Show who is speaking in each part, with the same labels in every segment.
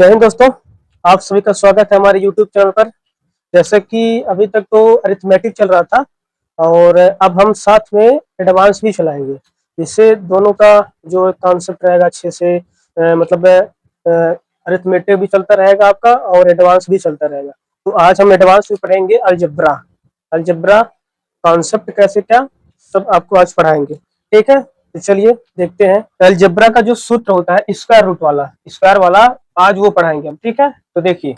Speaker 1: जय हिंद दोस्तों। आप सभी का स्वागत है हमारे YouTube चैनल पर। जैसे कि अभी तक तो अरिथमेटिक चल रहा था और अब हम साथ में एडवांस भी चलाएंगे। इससे दोनों का जो कॉन्सेप्ट रहेगा अच्छे से मतलब अरिथमेटिक भी चलता रहेगा आपका और एडवांस भी चलता रहेगा। तो आज हम एडवांस भी पढ़ेंगे अलजेब्रा। अलजेब्रा कॉन्सेप्ट कैसे क्या सब आपको आज पढ़ाएंगे। ठीक है, तो चलिए देखते हैं अलजेब्रा का जो सूत्र होता है स्क्वायर वाला आज वो पढ़ाएंगे हम। ठीक है, तो देखिए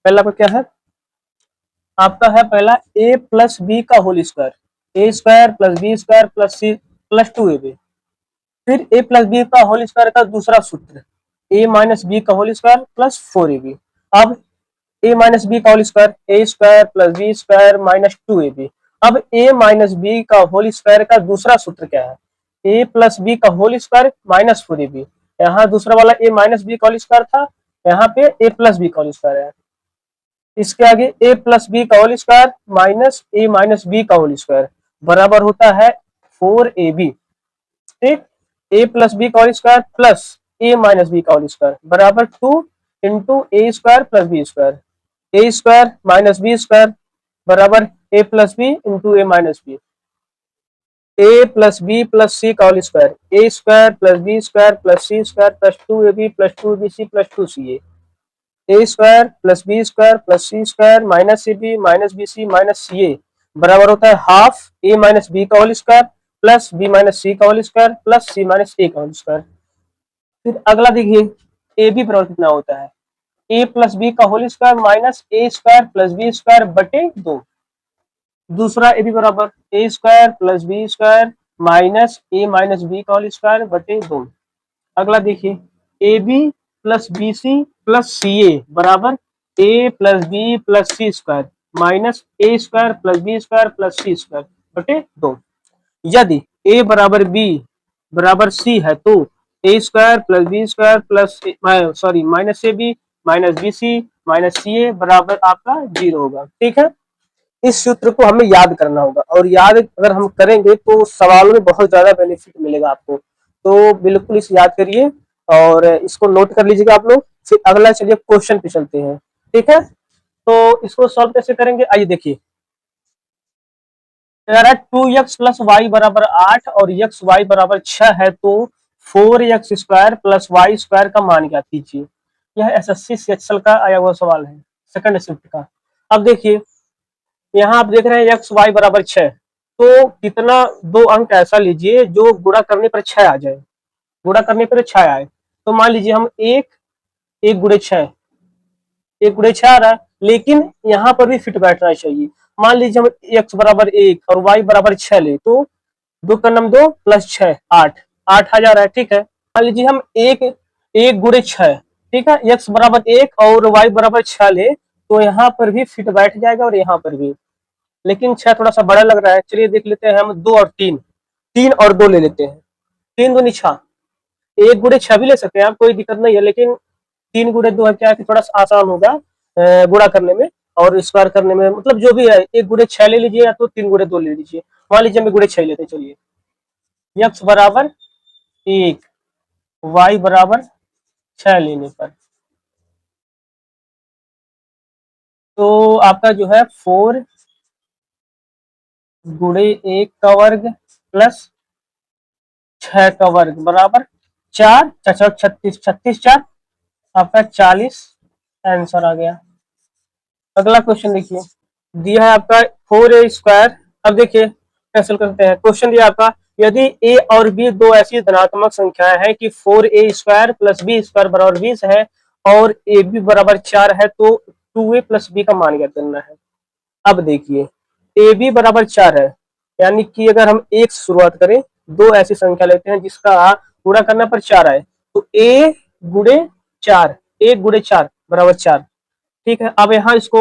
Speaker 1: पहला पर क्या है आपका है पहला a प्लस बी का whole square, A square plus B square plus C plus 2ab। फिर a प्लस बी का होल स्क्वायर का दूसरा सूत्र a माइनस बी का होल स्क्वायर प्लस 4ab। अब a माइनस बी का whole square A square plus B square minus 2ab। अब a minus B का होल स्क्वायर का दूसरा सूत्र क्या है a प्लस बी का होल स्क्वायर माइनस 4ab। यहाँ दूसरा वाला a माइनस बी का होल स्क्वायर था, यहाँ पे a प्लस बी का होल स्क्वायर है। इसके आगे a प्लस बी का whole square minus a minus B का होल स्क्वायर बराबर होता है 4ab। ठीक, a प्लस बी का whole square plus a minus B का होल स्क्वायर बराबर 2 into A square plus B square, A square minus B square बराबर a plus B into A minus B, A plus B plus C का whole square, A square plus B square plus C square plus 2ab plus 2bc plus 2ca, A square plus B square plus C square minus C B minus B C minus C A बराबर होता है half A minus B का whole square plus B minus C का whole square plus C minus A का whole square. फिर अगला देखिए A B बराबर कितना होता है ए प्लस बी का whole square minus A square plus B square बटे 2। दूसरा ए बी बराबर A square plus B square minus A minus B का होल स्क्वायर बटे 2। अगला देखिए A B plus B C plus C A बराबर A plus B plus C square minus A square plus B square plus C square बटे 2। यदि ए बराबर B बराबर C है तो A square plus B square plus sorry minus A B minus B C minus C A बराबर आपका 0 होगा। ठीक है, इस सूत्र को हमें याद करना होगा और याद अगर हम करेंगे तो सवालों में बहुत ज्यादा बेनिफिट मिलेगा आपको। तो बिल्कुल इसे याद करिए और इसको नोट कर लीजिएगा आप लोग। फिर अगला चलिए क्वेश्चन पे चलते हैं। ठीक है, तो इसको सॉल्व कैसे करेंगे आइए देखिए। अगर 2x प्लस वाई बराबर 8 और एक्स वाई बराबर 6 है तो 4x square plus Y square का मान ज्ञात कीजिए। यह एसएससी सीएचएल का आया हुआ सवाल है, सेकंड शिफ्ट का। अब देखिए यहाँ आप देख रहे हैं एक्स वाई बराबर 6, तो कितना दो अंक ऐसा लीजिए जो गुणा करने पर 6 आ जाए, गुणा करने पर 6 आए। तो मान लीजिए हम एक गुणे 6, एक गुणे 6 आ रहा है, लेकिन यहाँ पर भी फिट बैठना चाहिए। मान लीजिए हम एक्स बराबर 1 और वाई बराबर 6 ले तो 2 का नम 2 प्लस 6 8, 8 आ जा रहा है। ठीक है, मान लीजिए हम एक गुणे 6, ठीक है, एक्स बराबर 1 और वाई बराबर 6 ले तो यहाँ पर भी फिट बैठ जाएगा और यहाँ पर भी, लेकिन 6 थोड़ा सा बड़ा लग रहा है। चलिए देख लेते हैं हम 2 और 3, 3 और 2 ले लेते हैं। 3 दूनी 6, एक गुणे 6 भी ले सकते हैं आप, कोई दिक्कत नहीं है, लेकिन 3 गुणे 2 है क्या है कि थोड़ा सा आसान होगा गुणा करने में और स्क्वायर करने में, मतलब जो भी है। एक गुणे 6 ले लीजिए या तो 3 गुणे 2 ले लीजिए। मान लीजिए हम गुणे 6 लेते हैं। चलिए एक्स बराबर 1 वाई बराबर 6 लेने पर तो आपका जो है 4 गुणे 1 का वर्ग प्लस 6 का वर्ग बराबर 4, 36, 36 4 आपका 40 आंसर आ गया। अगला क्वेश्चन देखिए, दिया है आपका 4a स्क्वायर। अब देखिए कैंसिल करते हैं। क्वेश्चन दिया आपका यदि a और b दो ऐसी धनात्मक संख्याएं हैं कि 4a square plus B square बराबर 20 है और ab बराबर 4 है तो 2a प्लस b का मान ज्ञात करना है। अब देखिए ab बराबर 4 है, यानी कि अगर हम एक से शुरुआत करें, दो ऐसी संख्या लेते हैं जिसका गुणा करने पर 4 आए तो a गुणे 4, 1 गुणे 4 बराबर 4। ठीक है, अब यहाँ इसको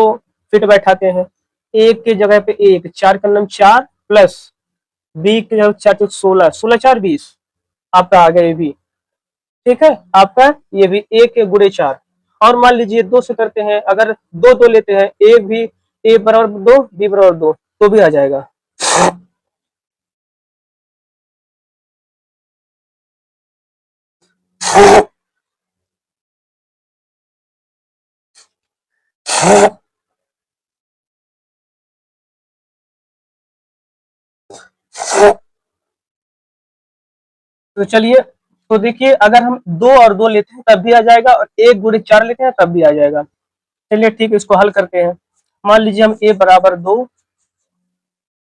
Speaker 1: फिट बैठाते हैं। एक के जगह पे एक, 4 का नम 4 प्लस बी के जगह 4 तो 16, 16 4 20 आपका आ गया ये भी। ठीक है, आपका ये भी एक गुणे 4। और मान लीजिए दो से करते हैं, अगर दो दो लेते हैं, एक भी ए बराबर 2 बी बराबर 2 तो भी आ जाएगा। तो चलिए, तो देखिए अगर हम 2 और 2 लेते हैं तब भी आ जाएगा और 1 गुणे 4 लेते हैं तब भी आ जाएगा। चलिए ठीक है, इसको हल करते हैं। मान लीजिए हम a बराबर 2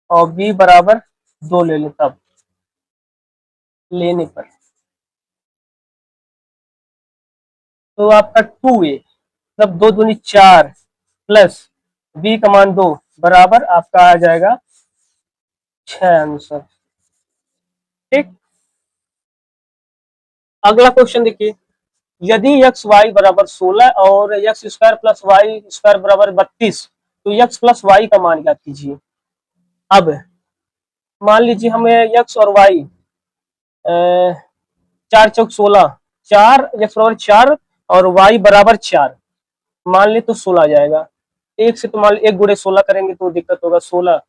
Speaker 1: और b बराबर 2 ले लें, तब लेने पर तो आपका 2a मतलब 2 दूनी 4 प्लस b का मान 2 बराबर आपका आ जाएगा 6 आंसर। ठीक, अगला क्वेश्चन देखिए, यदि एक्स वाई बराबर 16 और X square plus Y square बराबर 32, तो एक्स प्लस वाई का मान ज्ञात कीजिए। अब मान लीजिए हमें एक्स और वाई 4 चौक 16, 4 एक्स बराबर 4 और वाई बराबर 4 मान ले तो 16 आ जाएगा। एक से तो मान 1 गुणे 16 करेंगे तो दिक्कत होगा, 16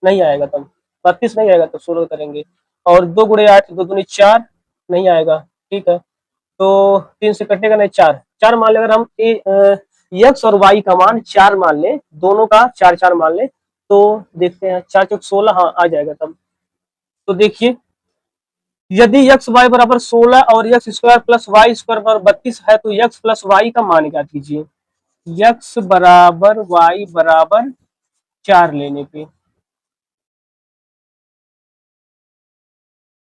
Speaker 1: नहीं आएगा, तब 32 नहीं आएगा तो 16 करेंगे। और 2 गुणे 8 2 दूनी 4 नहीं आएगा। ठीक है, तो 3 से कटेगा नहीं, 4 4 मान ले, अगर हम एक्स और वाई का मान 4 मान ले, दोनों का 4 4 मान ले, तो देखते हैं 4 चौक 16, हाँ आ जाएगा तब। तो देखिए, यदि एक्स वाई बराबर 16 और X square plus Y square बराबर 32 है, तो एक्स प्लस वाई का मान ज्ञात कीजिए। एक्स बराबर वाई बराबर 4 लेने पे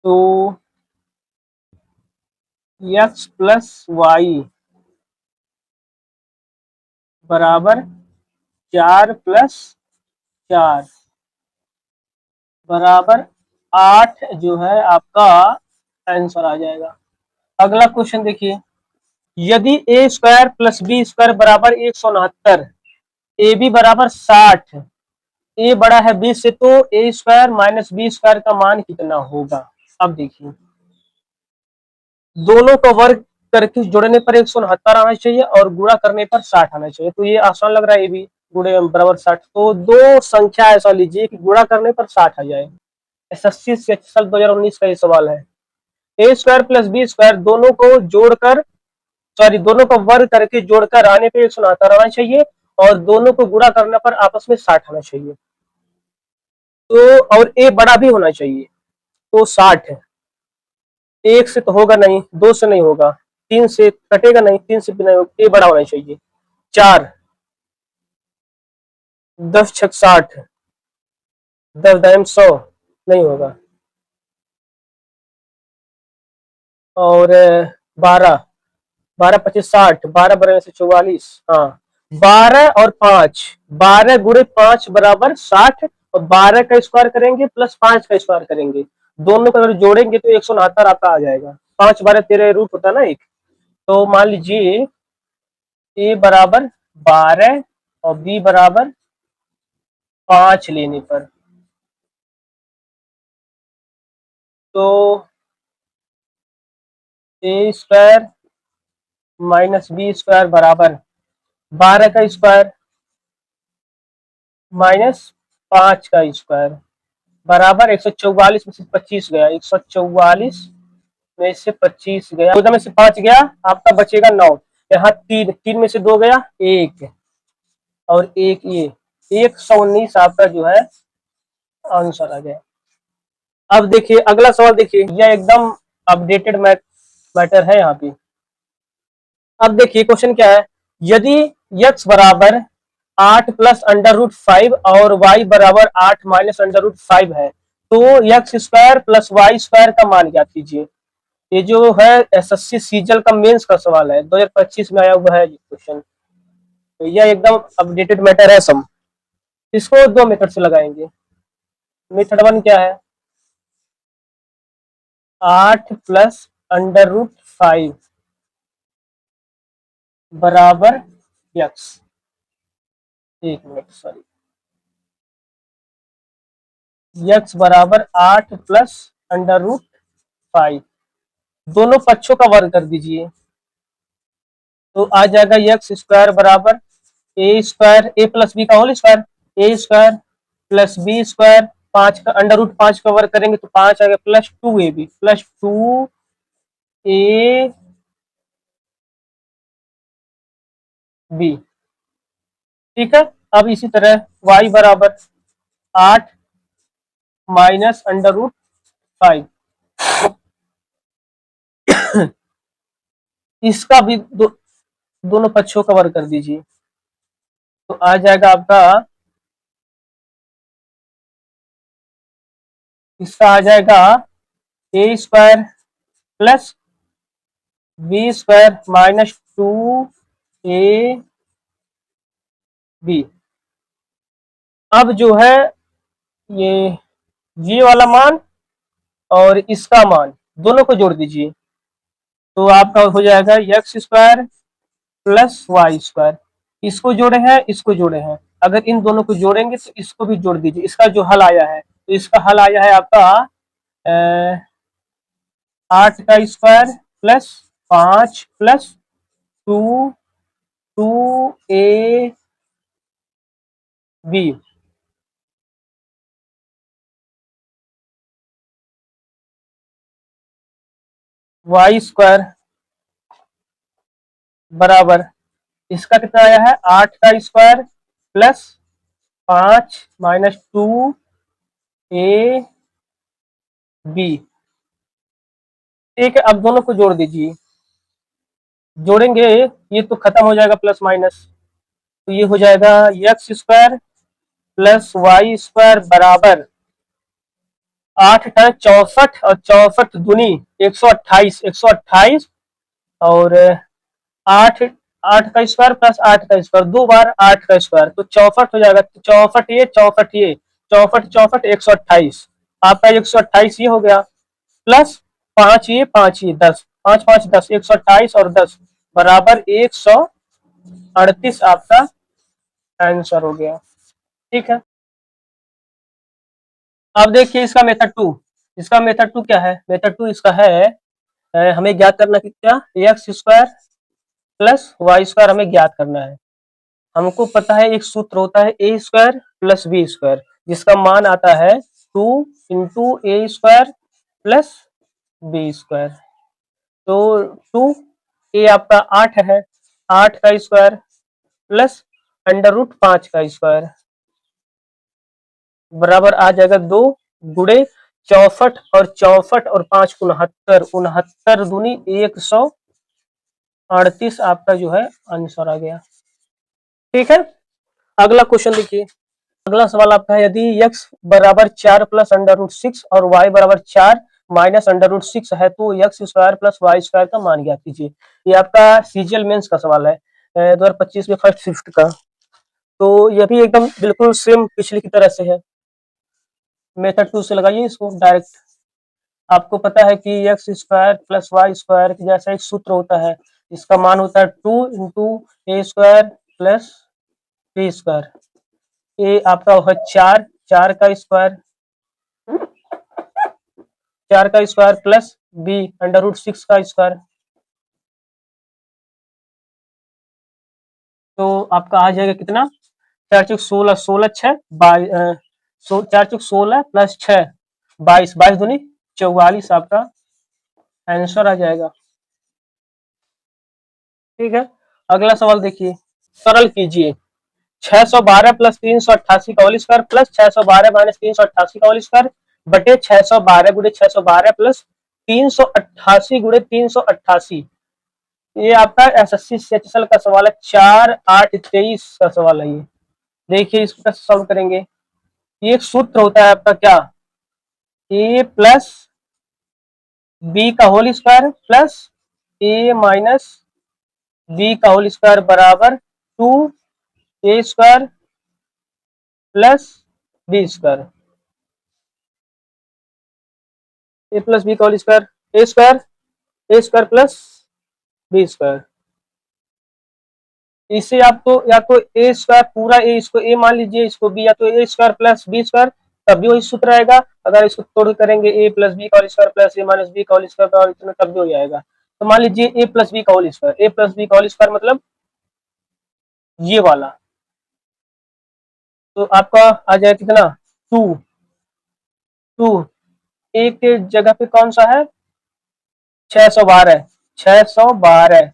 Speaker 1: तो एक्स प्लस वाई बराबर 4 प्लस 4 बराबर 8 जो है आपका आंसर आ जाएगा। अगला क्वेश्चन देखिए, यदि ए स्क्वायर प्लस बी स्क्वायर बराबर 169, ए बी बराबर 60, ए बड़ा है 20 से, तो A square minus B square का मान कितना होगा। अब देखिए, दोनों का वर्ग करके जोड़ने पर 169 आना चाहिए और गुणा करने पर 60 आना चाहिए। तो ये आसान लग रहा है, ए बी गुणे बराबर 60, तो दो संख्या ऐसा लीजिए कि गुणा करने पर 60 आ जाए। एसएससी साल 2019 का ये सवाल है। ए स्क्वायर प्लस बी स्क्वायर दोनों को जोड़कर, सॉरी दोनों का वर्ग करके जोड़कर आने पे 169 आना चाहिए और दोनों को गुणा करने पर आपस में 60 आना चाहिए। तो और ए बड़ा भी होना चाहिए, तो 60 है। एक से तो होगा नहीं, 2 से नहीं होगा, 3 से कटेगा नहीं, 3 से भी नहीं होगा, ए बड़ा होना चाहिए। 4 10 छक 60, 10 दाम 100 नहीं होगा। और 12 12 25 60, 12 बराबर से 44, हाँ 12 और 5, 12 गुणे 5 बराबर 60 और 12 का स्क्वायर करेंगे प्लस 5 का स्क्वायर करेंगे, दोनों को अगर जोड़ेंगे तो 169 आपका आ जाएगा। 5 12 13 रूट होता है ना एक। तो मान लीजिए ए बराबर 12 और बी बराबर 5 लेने पर तो A square minus B square बराबर 12 का स्क्वायर माइनस 5 का स्क्वायर बराबर 144 में से 25 गया, 144 में से 25 गया, 14 में से 5 गया, आपका बचेगा 9। यहाँ 3 3 में से 2 गया, 1 और 1 ये 119 आपका जो है आंसर आ गया। अब देखिए अगला सवाल, देखिए यह एकदम अपडेटेड मैटर है यहाँ पे। अब देखिए क्वेश्चन क्या है, यदि x बराबर 8 प्लस अंडर रूट 5 और y बराबर 8 माइनस अंडर रूट 5 है, तो X square plus Y square का मान ज्ञात कीजिए। ये जो है एसएससी सीजल का मेंस का सवाल है, 2025 में आया हुआ है क्वेश्चन। तो यह एकदम अपडेटेड मैटर है सब। इसको दो मेथड से लगाएंगे। मेथड 1 क्या है, 8 प्लस अंडर रूट 5 बराबर एक्स, एक मिनट सॉरी, एक्स बराबर 8 प्लस अंडर रूट 5, दोनों पक्षों का वर्ग कर दीजिए तो आ जाएगा एक्स स्क्वायर बराबर A square A plus B का whole square, A square plus B square, 5 का अंडर रूट 5 का वर्ग करेंगे तो 5 आ गया, plus 2 A B plus 2 A B ठीक है। अब इसी तरह y बराबर 8 माइनस अंडर रूट 5, इसका भी दोनों पक्षों का वर्ग कर दीजिए। तो आ जाएगा आपका, इसका आ जाएगा A square plus B square minus 2ab। अब जो है ये वाला मान और इसका मान दोनों को जोड़ दीजिए, तो आपका हो जाएगा X square plus Y square. इसको जोड़े हैं, इसको जोड़े हैं, अगर इन दोनों को जोड़ेंगे तो इसको भी जोड़ दीजिए। इसका जो हल आया है, तो इसका हल आया है आपका 8 का square plus 5 plus 2 2ab Y square बराबर, इसका कितना आया है 8 का स्क्वायर प्लस 5 माइनस 2ab। ठीक है, अब दोनों को जोड़ दीजिए। जोड़ेंगे ये तो खत्म हो जाएगा प्लस माइनस, तो ये हो जाएगा X square plus Y square बराबर 8 का 64 और 64 दूनी 128, 128 और 8 8 का स्क्वायर प्लस 8 का स्क्वायर, 2 बार 8 का स्क्वायर, तो 64 हो जाएगा। 64 ये 64 ये 64 64 128, आपका 128 ये हो गया प्लस 5 ये 5 ये 10, 5 5 10, 128 और 10 बराबर 138 आपका आंसर हो गया। ठीक है, अब देखिए इसका मेथड टू। इसका मेथड टू क्या है? मेथड टू इसका है हमें ज्ञात करना कि क्या X square plus Y square हमें ज्ञात करना है। हमको पता है एक सूत्र होता है ए स्क्वायर प्लस बी स्क्वायर, जिसका मान आता है 2 into A square plus B square. तो 2 ए आपका 8 है, 8 का स्क्वायर प्लस अंडर रूट 5 का स्क्वायर बराबर आ जाएगा 2 गुड़े 64 और 64 और 5 69, 69 दूनी 138 आपका जो है आंसर आ गया। ठीक है, अगला क्वेश्चन देखिए। अगला सवाल आपका है, यदि x बराबर 4 प्लस अंडर रूट 6 और y बराबर 4 माइनस अंडर रूट 6 है तो X square plus Y square का मान ज्ञात कीजिए। ये आपका सीजीएल मेंस का सवाल है 2025 में फर्स्ट शिफ्ट का। तो यह भी एकदम बिल्कुल सेम पिछली की तरह से है। मेथड टू से लगाइए इसको डायरेक्ट। आपको पता है कि X square plus Y square जैसा एक सूत्र होता है, इसका मान होता है 2 into A square plus B square. A आपका है 4, 4 का स्क्वायर, 4 का square plus B under root 6 का स्क्वायर। तो आपका आ जाएगा कितना, 4 चौक 16, 16 6 4 चौक 16 प्लस 6 22, 22 दूनी 44 आपका आंसर आ जाएगा। ठीक है, अगला सवाल देखिए, सरल कीजिए 612 प्लस 388 का होल स्क्वायर प्लस 612 माइनस 388 का होल स्क्वायर बटे 612 गुणे 612 प्लस 388 गुणे 388। ये आपका एसएससी सीएचएसएल का सवाल है, 4 8 23 का सवाल है ये। देखिए इसको कैसे सॉल्व करेंगे। ये एक सूत्र होता है आपका क्या, ए प्लस बी का होल स्क्वायर प्लस ए माइनस बी का होल स्क्वायर बराबर 2 ए स्क्वायर प्लस बी स्क्वायर। ए प्लस बी का whole square, A square plus B square. इसे आपको या तो ए स्क्वायर पूरा ए, इसको ए मान लीजिए, इसको बी, या तो A square plus B square, तब भी वही सूत्र आएगा। अगर इसको तोड़ करेंगे ए प्लस बी का होल स्क्वायर प्लस ए माइनस बी का होल स्क्वायर इतना, तब भी हो जाएगा। तो मान लीजिए ए प्लस बी का होल स्क्वायर, ए प्लस बी का होल स्क्वायर मतलब ये वाला, तो आपका आ जाएगा कितना 2, 2 ए के जगह पे कौन सा है 612, 612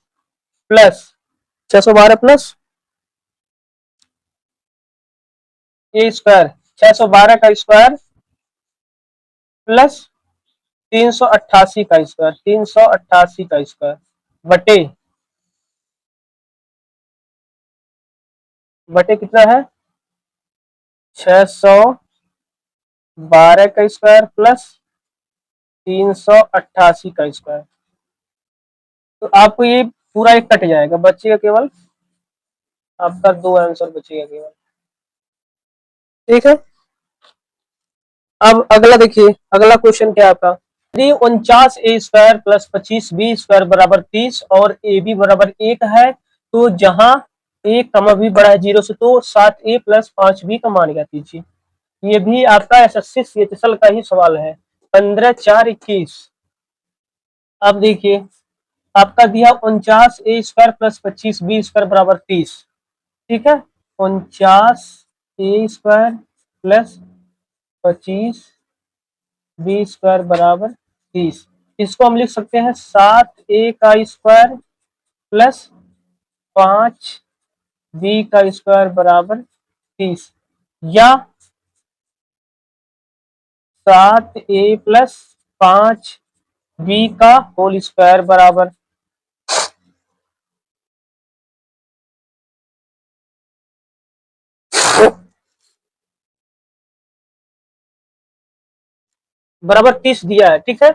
Speaker 1: प्लस 612 प्लस ए स्क्वायर 612 का स्क्वायर प्लस 388 का स्क्वायर, 388 का स्क्वायर बटे बटे कितना है 612 का स्क्वायर प्लस 388 का स्क्वायर। तो आपको ये पूरा एक कट जाएगा, बचेगा केवल आपका दो आंसर बचेगा केवल। ठीक है, अब अगला देखिए, अगला क्वेश्चन क्या है आपका, यदि 49 a² प्लस 25b² बराबर 30 और ए बी बराबर 1 है तो जहां a कमा b बड़ा है 0 से तो 7a प्लस 5b का मान ज्ञात कीजिए। ये भी आपका एसएससी सीएचएसएल का ही सवाल है, 15/4/21। अब देखिए आपका दिया 49a² प्लस 25b² बराबर 30। ठीक है, 49a² प्लस 25b² बराबर 30। इसको हम लिख सकते हैं 7a का स्क्वायर प्लस 5b का स्क्वायर बराबर 30, या 7a प्लस 5b का होल स्क्वायर बराबर बराबर 30 दिया है। ठीक है,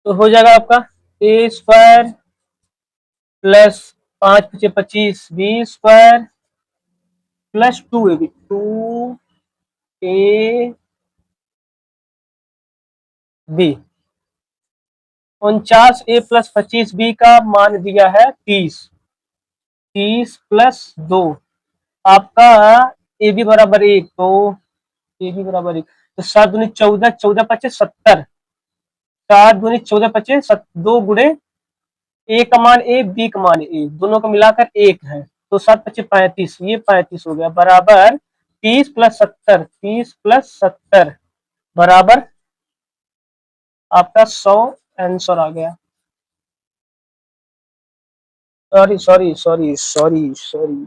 Speaker 1: तो हो जाएगा आपका a² plus 5×5=25b² plus 2ab, 2ab 49a plus 25b का मान दिया है 30, 30 प्लस 2 आपका ए बी बराबर 1, तो ए बी बराबर 1, तो 7 दूनी 14, 14 पचे 70, 7 दूनी 14 पचे 2 गुणे ए का मान ए, बी का मान ए, दोनों को मिलाकर 1 है, तो 7 पचे 35, ये 35 हो गया बराबर 30 प्लस 70, 30 प्लस 70 बराबर आपका 100 आंसर आ गया। Sorry sorry sorry sorry sorry,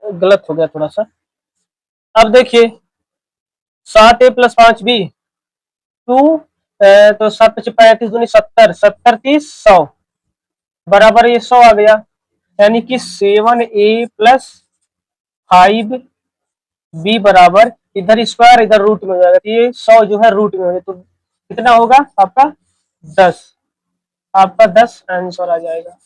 Speaker 1: गलत हो गया थोड़ा सा। अब देखिए 7a प्लस 5b, 2 तो 7 पचे 35 दूनी 70, 70 30 100 बराबर ये 100 आ गया, यानी कि 7a प्लस 5b बराबर इधर स्क्वायर इधर रूट में हो जाएगा, तो ये 100 जो है रूट में हो जाएगा, तो कितना होगा आपका 10, आपका 10 आंसर आ जाएगा।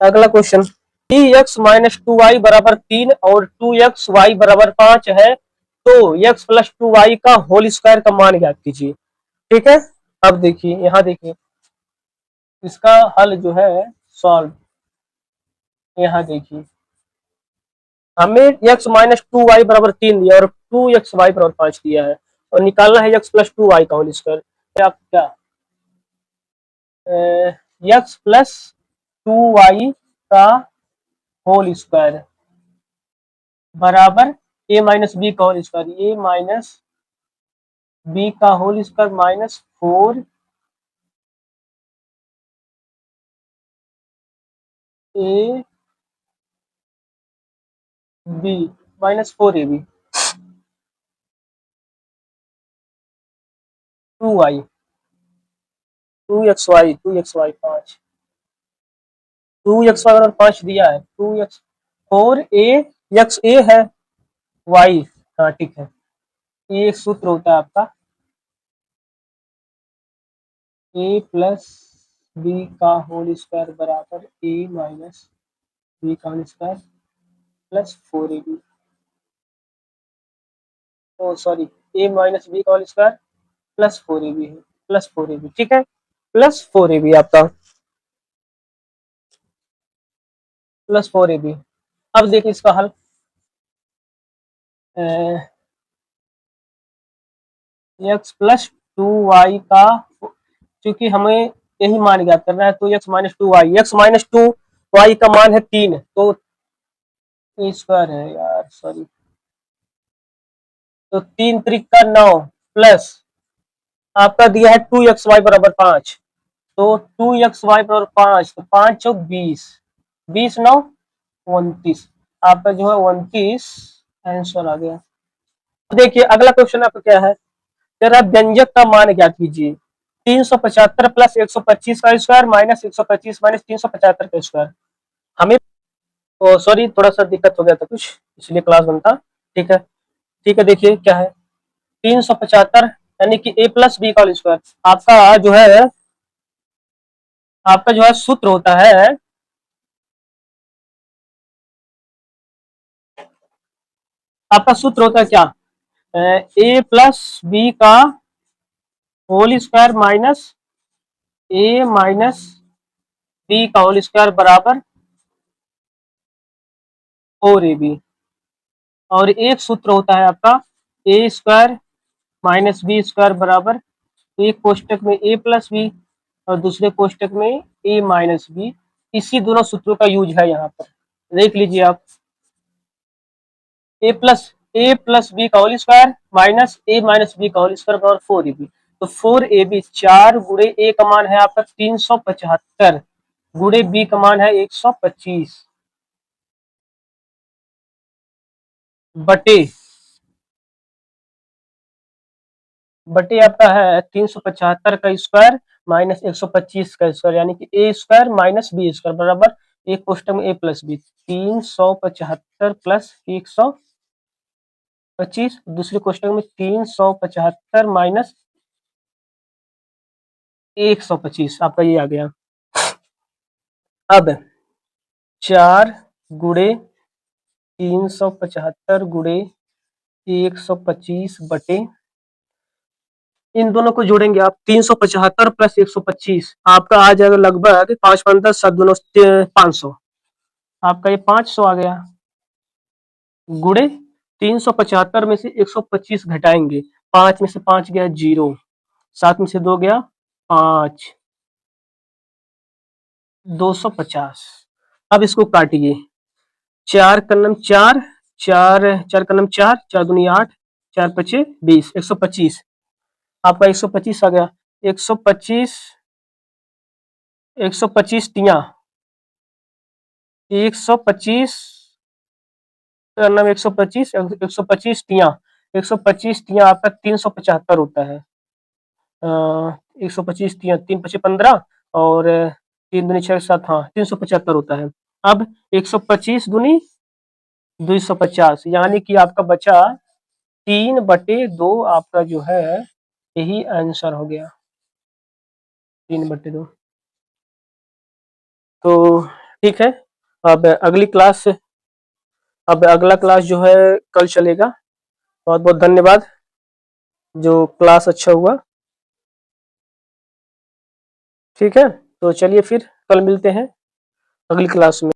Speaker 1: अगला क्वेश्चन, x माइनस 2y बराबर 3 और 2xy बराबर 5 है तो x प्लस 2y का होल स्क्वायर का मान ज्ञात कीजिए। ठीक है, अब देखिए यहाँ देखिए इसका हल जो है सॉल्व, यहाँ देखिए हमें x माइनस 2y बराबर 3 दिया और 2xy बराबर 5 दिया है और निकालना है x प्लस 2y का होल स्क्वायर। आप क्या x प्लस 2y का होल स्क्वायर बराबर a माइनस बी का whole square, a minus B का whole square minus 4 a B minus 4ab 2y 2xy 5, 2xy बराबर 5 दिया है, 2x 4a x a है y, हाँ ठीक है, ये एक सूत्र होता है आपका a प्लस बी का होल स्क्वायर बराबर a माइनस बी का whole square plus 4ab, oh sorry a minus B का होल स्क्वायर प्लस 4ab है, प्लस 4ab। ठीक है, प्लस 4ab आपका प्लस 4ab। अब देखिए इसका हल, एक्स प्लस 2y का, क्योंकि हमें यही मान ज्ञात करना है तो x minus 2y, x minus 2 y का मान है 3, तो ए स्क्वायर है यार, सॉरी, तो 3 त्रिक का 9 प्लस आपका दिया है 2xy बराबर 5, तो 2xy बराबर 5, तो 5 चौक 20, 20 9 29, आपका जो है 29 आंसर आ गया। देखिए अगला क्वेश्चन आपका क्या है, जरा व्यंजक का मान ज्ञात कीजिए। 375 प्लस 125 का स्क्वायर माइनस 125 माइनस 375 का स्क्वायर। हमें सॉरी थोड़ा सा दिक्कत हो गया था कुछ, इसलिए क्लास बनता। ठीक है, ठीक है, देखिए क्या है 375 यानी कि a प्लस बी का स्क्वायर। आपका जो है सूत्र होता है, आपका सूत्र होता है क्या, ए प्लस बी का whole square minus A minus B का होल स्क्वायर बराबर 4ab। और एक सूत्र होता है आपका ए स्क्वायर माइनस बी स्क्वायर बराबर, एक कोष्टक में ए प्लस बी और दूसरे कोष्टक में ए माइनस बी। इसी दोनों सूत्रों का यूज है यहाँ पर, देख लीजिए आप। ए प्लस बी का whole square minus A minus B का होल स्क्वायर बराबर 4ab। तो 4ab 4 गुणे ए का मान है आपका 375 गुणे बी का मान है 125 बटे बटे आपका है 375 का स्क्वायर माइनस 125 का स्क्वायर, यानी कि ए स्क्वायर माइनस बी स्क्वायर बराबर एक कोष्टक में ए प्लस बी, 375 प्लस 125, दूसरे कोष्टक में 375 माइनस 125, आपका ये आ गया। अब 4 गुणे 375 गुणे 125 बटे, इन दोनों को जोड़ेंगे आप, 375 प्लस 125 आपका आ जाएगा लगभग 5 5 10 7 दूनो 500, आपका ये 500 आ गया। गुणे 375 में से 125 घटाएंगे, 5 में से 5 गया 0, 7 में से 2 गया 5, 250। अब इसको काटिए, 4 कलम 4, 4 4 कलम 4, 4 दूनी 8, 4 पचे 20, 125, आपका 125 आ गया। 125 125 तिया 125 कलम 125 125 तिया 125 तिया आपका 375 होता है। 125 तीन पचे 15 और 3 दूनी 6 7, हाँ 375 होता है। अब 125 दूनी 250, यानी कि आपका बचा 3/2, आपका जो है यही आंसर हो गया, 3/2। तो ठीक है, अब अगली क्लास, अब अगला क्लास जो है कल चलेगा। बहुत बहुत धन्यवाद, जो क्लास अच्छा हुआ। ठीक है, तो चलिए फिर कल मिलते हैं अगली क्लास में।